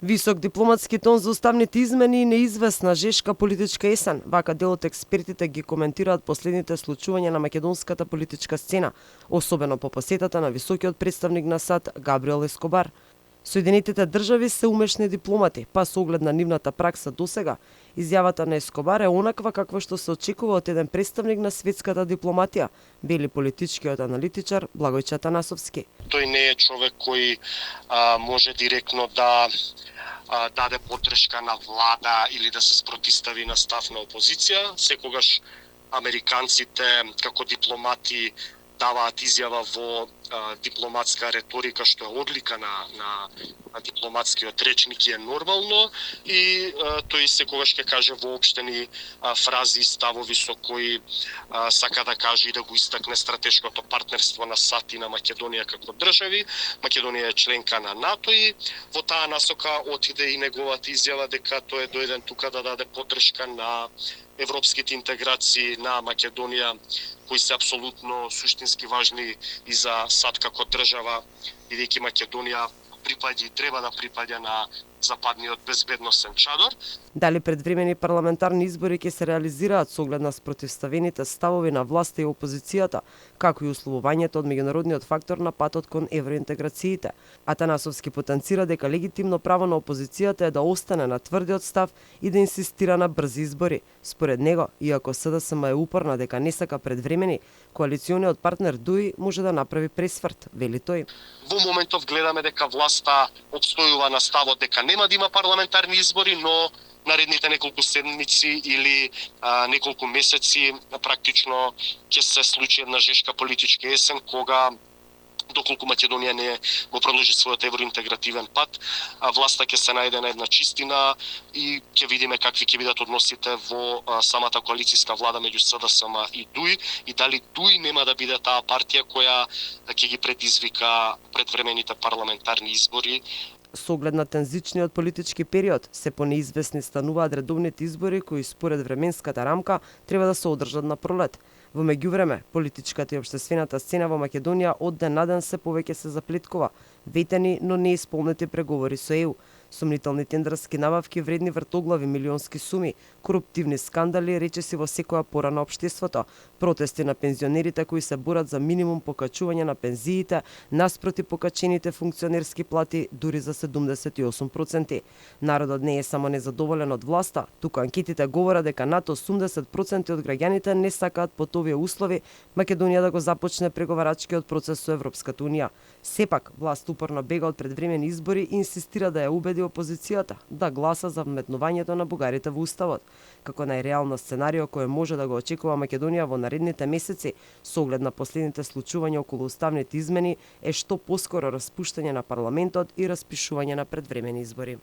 Висок дипломатски тон за уставните измени и неизвестна жешка политичка есен. Вака дел од експертите ги коментираат последните случувања на македонската политичка сцена, особено по посетата на високиот представник на САД Габриел Ескобар. Соединетите држави се умешни дипломати, па со оглед на нивната пракса досега, изјавата на Ескобар е онаква каква што се очекува од еден представник на светската дипломатија, вели политичкиот аналитичар Благој Чатанасовски. Тој не е човек кој може директно да даде поддршка на влада или да се спротистави на став на опозиција. Секогаш американците како дипломати даваат изјава во дипломатска реторика што е одлика на дипломатскиот речник и е нормално и тој секогаш ќе каже воопштени фрази и ставови со кои сака да каже и да го истакне стратешкото партнерство на САД и на Македонија како држави. Македонија е членка на НАТО и во таа насока отиде и неговата изјава дека тој е дојден тука да даде поддршка на европските интеграции на Македонија, кои се апсолутно суштински важни и за САД како држава, бидејќи Македонија припаѓа и треба да припаѓа на западниот безбедносен чадор. Дали предвремени парламентарни избори ќе се реализираат со оглед на спротивставените ставови на власта и опозицијата, како и условувањето од меѓународниот фактор на патот кон евроинтеграциите. Атанасовски потенцира дека легитимно право на опозицијата е да остане на тврдиот став и да инсистира на брзи избори. Според него, иако СДСМ е упорна дека не сака предвремени, коалициониот партнер ДУИ може да направи пресврт, вели тој. Во моментов гледаме дека власта обстојува на ставот дека нема да има парламентарни избори, но наредните неколку седмици или неколку месеци практично ќе се случи една жешка политичка есен кога доколку Македонија не го продолжи својот евроинтегративен пат, власта ќе се најде на една чистина и ќе видиме какви ќе бидат односите во самата коалицијска влада меѓу СДСМ и ДУИ и дали ДУИ нема да биде таа партија која ќе ги предизвика предвремените парламентарни избори. Со оглед на тензичниот политички период, се понеизвестни стануваат редовните избори кои според временската рамка треба да се одржат на пролет. Во меѓувреме, политичката и општествената сцена во Македонија од ден на ден се повеќе се заплеткува, ветени, но не исполнети преговори со ЕУ, сумнителни тендерски набавки вредни вртоглави милионски суми, коруптивни скандали речиси во секоја пора на општеството, протести на пензионерите кои се борат за минимум покачување на пензиите наспроти покачените функционерски плати дури за 78%. Народот не е само незадоволен од власта, туку анкетите говорат дека над 80% од граѓаните не сакаат под овие услови Македонија да го започне преговарачкиот процес со Европската унија. Сепак, власт упорно бега од предвремени избори и инсистира да ја убеди опозицијата да гласа за вметнувањето на бугарите во уставот, како најреално сценарио кое може да го очекува Македонија во наредните месеци со оглед на последните случувања околу уставните измени е што поскоро распуштање на парламентот и распишување на предвремени избори.